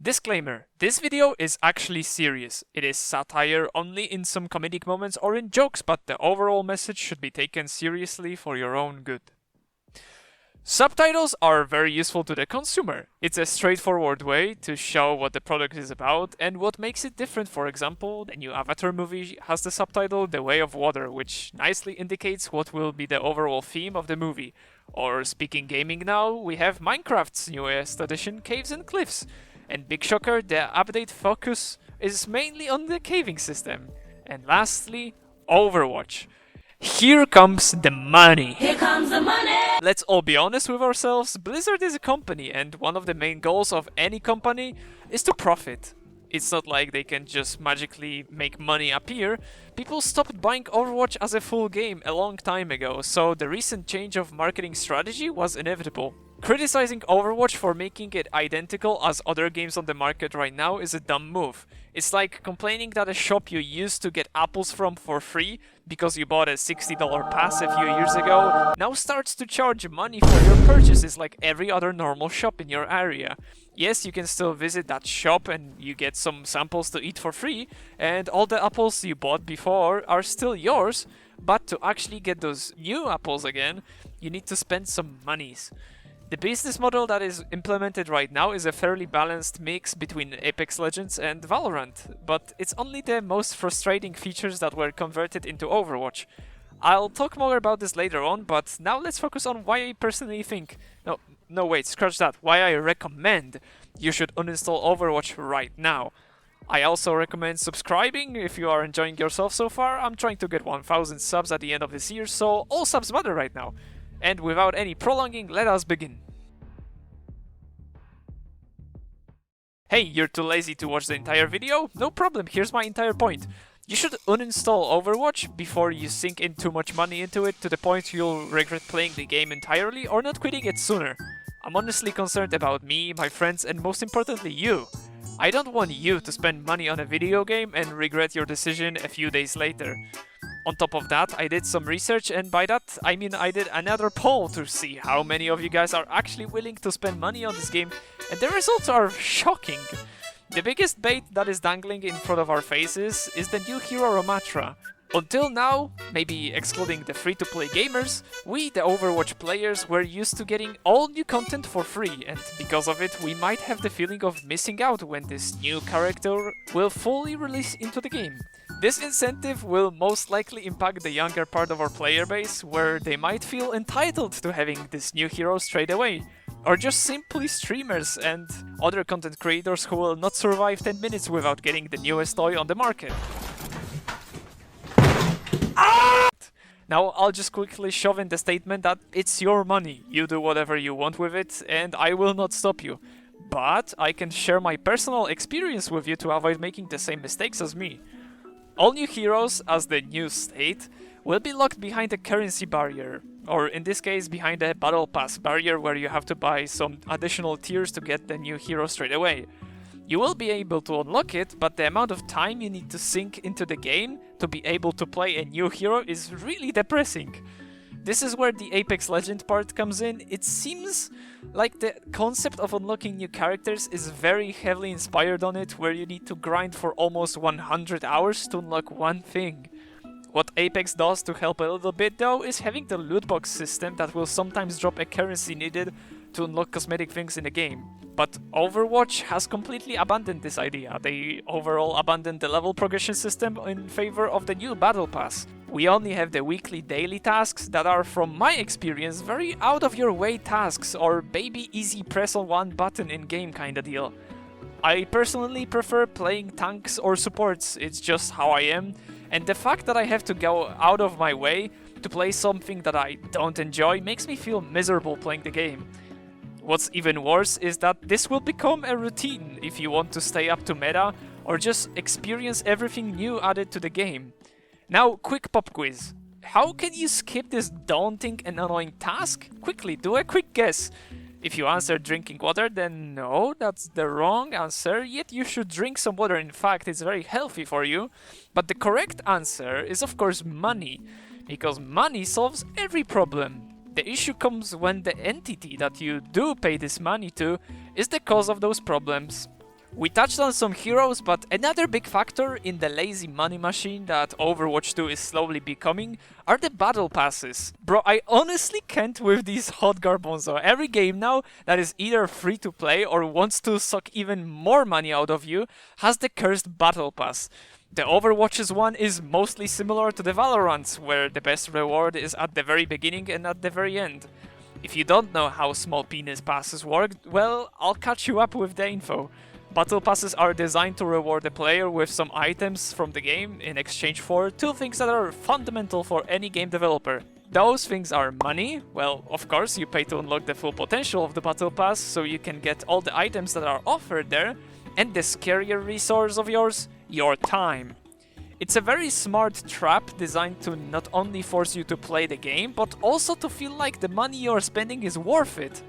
Disclaimer, this video is actually serious. It is satire only in some comedic moments or in jokes, but the overall message should be taken seriously for your own good. Subtitles are very useful to the consumer. It's a straightforward way to show what the product is about and what makes it different. For example, the new Avatar movie has the subtitle The Way of Water, which nicely indicates what will be the overall theme of the movie. Or speaking gaming now, we have Minecraft's newest edition, Caves and Cliffs. And big shocker, the update focus is mainly on the caving system. And lastly, Overwatch. Here comes the money. Here comes the money! Let's all be honest with ourselves, Blizzard is a company and one of the main goals of any company is to profit. It's not like they can just magically make money appear. People stopped buying Overwatch as a full game a long time ago, so the recent change of marketing strategy was inevitable. Criticizing Overwatch for making it identical as other games on the market right now is a dumb move. It's like complaining that a shop you used to get apples from for free because you bought a $60 pass a few years ago now starts to charge money for your purchases like every other normal shop in your area. Yes, you can still visit that shop and you get some samples to eat for free, and all the apples you bought before are still yours, but to actually get those new apples again, you need to spend some monies. The business model that is implemented right now is a fairly balanced mix between Apex Legends and Valorant, but it's only the most frustrating features that were converted into Overwatch. I'll talk more about this later on, but now let's focus on why I personally think... No wait, scratch that. Why I recommend you should uninstall Overwatch right now. I also recommend subscribing if you are enjoying yourself so far. I'm trying to get 1000 subs at the end of this year, so all subs matter right now. And without any prolonging, let us begin. Hey, you're too lazy to watch the entire video? No problem, here's my entire point. You should uninstall Overwatch before you sink in too much money into it to the point you'll regret playing the game entirely or not quitting it sooner. I'm honestly concerned about me, my friends, and most importantly you. I don't want you to spend money on a video game and regret your decision a few days later. On top of that, I did some research, and by that I mean I did another poll to see how many of you guys are actually willing to spend money on this game, and the results are shocking. The biggest bait that is dangling in front of our faces is the new hero Ramatra. Until now, maybe excluding the free-to-play gamers, we, the Overwatch players, were used to getting all new content for free, and because of it we might have the feeling of missing out when this new character will fully release into the game. This incentive will most likely impact the younger part of our player base, where they might feel entitled to having this new hero straight away. Or just simply streamers and other content creators who will not survive 10 minutes without getting the newest toy on the market. Now I'll just quickly shove in the statement that it's your money, you do whatever you want with it, and I will not stop you. But I can share my personal experience with you to avoid making the same mistakes as me. All new heroes, as the new state, will be locked behind a currency barrier, or in this case behind a battle pass barrier where you have to buy some additional tiers to get the new hero straight away. You will be able to unlock it, but the amount of time you need to sink into the game to be able to play a new hero is really depressing. This is where the Apex Legends part comes in. It seems like the concept of unlocking new characters is very heavily inspired on it, where you need to grind for almost 100 hours to unlock one thing. What Apex does to help a little bit though is having the loot box system that will sometimes drop a currency needed to unlock cosmetic things in the game. But Overwatch has completely abandoned this idea. They overall abandoned the level progression system in favor of the new battle pass. We only have the weekly daily tasks that are, from my experience, very out of your way tasks or baby easy press on one button in game kinda deal. I personally prefer playing tanks or supports, it's just how I am, and the fact that I have to go out of my way to play something that I don't enjoy makes me feel miserable playing the game. What's even worse is that this will become a routine if you want to stay up to meta or just experience everything new added to the game. Now, quick pop quiz. How can you skip this daunting and annoying task? Quickly, do a quick guess. If you answer drinking water, then no, that's the wrong answer, yet you should drink some water. In fact, it's very healthy for you. But the correct answer is of course money, because money solves every problem. The issue comes when the entity that you do pay this money to is the cause of those problems. We touched on some heroes, but another big factor in the lazy money machine that Overwatch 2 is slowly becoming are the battle passes. Bro, I honestly can't with these hot garbanzo. Every game now that is either free to play or wants to suck even more money out of you has the cursed battle pass. The Overwatch's one is mostly similar to the Valorant's, where the best reward is at the very beginning and at the very end. If you don't know how small penis passes work, well, I'll catch you up with the info. Battle passes are designed to reward the player with some items from the game in exchange for two things that are fundamental for any game developer. Those things are money. Well, of course, you pay to unlock the full potential of the battle pass so you can get all the items that are offered there, and the scarier resource of yours, your time. It's a very smart trap designed to not only force you to play the game, but also to feel like the money you're spending is worth it.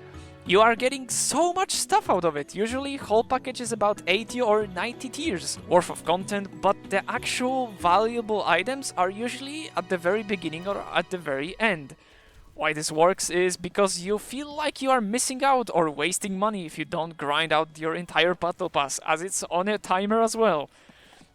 You are getting so much stuff out of it. Usually whole package is about 80 or 90 tiers worth of content, but the actual valuable items are usually at the very beginning or at the very end. Why this works is because you feel like you are missing out or wasting money if you don't grind out your entire battle pass, as it's on a timer as well.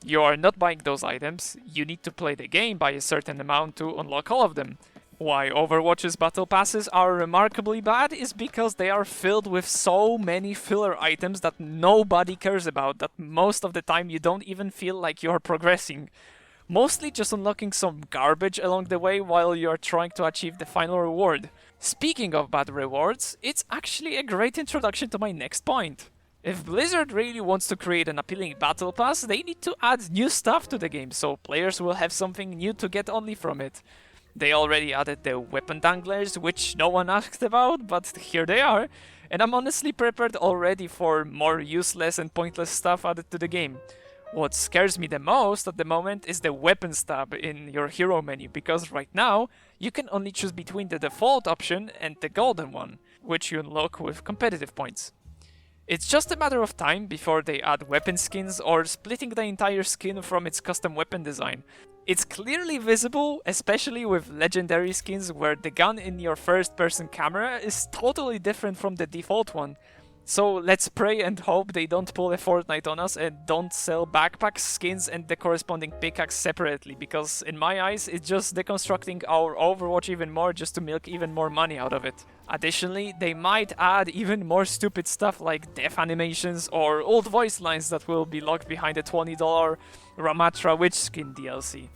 You are not buying those items, you need to play the game by a certain amount to unlock all of them. Why Overwatch's battle passes are remarkably bad is because they are filled with so many filler items that nobody cares about, that most of the time you don't even feel like you're progressing. Mostly just unlocking some garbage along the way while you're trying to achieve the final reward. Speaking of bad rewards, it's actually a great introduction to my next point. If Blizzard really wants to create an appealing battle pass, they need to add new stuff to the game so players will have something new to get only from it. They already added the weapon danglers, which no one asked about, but here they are, and I'm honestly prepared already for more useless and pointless stuff added to the game. What scares me the most at the moment is the weapons tab in your hero menu, because right now you can only choose between the default option and the golden one, which you unlock with competitive points. It's just a matter of time before they add weapon skins or splitting the entire skin from its custom weapon design. It's clearly visible, especially with legendary skins where the gun in your first-person camera is totally different from the default one. So let's pray and hope they don't pull a Fortnite on us and don't sell backpacks, skins and the corresponding pickaxe separately, because in my eyes it's just deconstructing our Overwatch even more just to milk even more money out of it. Additionally, they might add even more stupid stuff like death animations or old voice lines that will be locked behind a $20 Ramatra Witch skin DLC.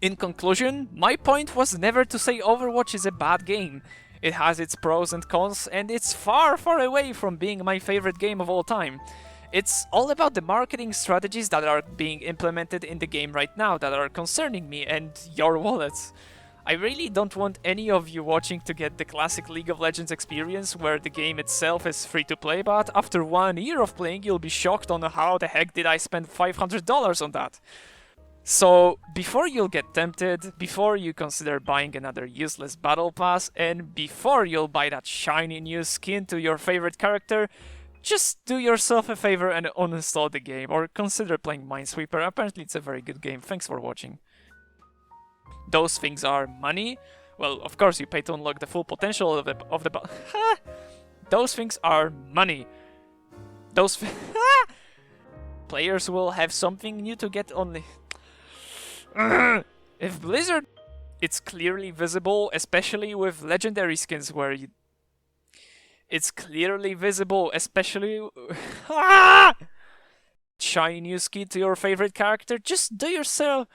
In conclusion, my point was never to say Overwatch is a bad game. It has its pros and cons, and it's far, far away from being my favorite game of all time. It's all about the marketing strategies that are being implemented in the game right now that are concerning me and your wallets. I really don't want any of you watching to get the classic League of Legends experience where the game itself is free to play, but after 1 year of playing you'll be shocked on how the heck did I spend $500 on that. So, before you'll get tempted, before you consider buying another useless battle pass, and before you'll buy that shiny new skin to your favorite character, just do yourself a favor and uninstall the game, or consider playing Minesweeper. Apparently it's a very good game. Thanks for watching. Those things are money. Well, of course you pay to unlock the full potential of the Those things are money. Those players will have something new to get only. If Blizzard, it's clearly visible, especially with legendary skins where you... It's clearly visible, especially... Shiny new skin to your favorite character, just do yourself...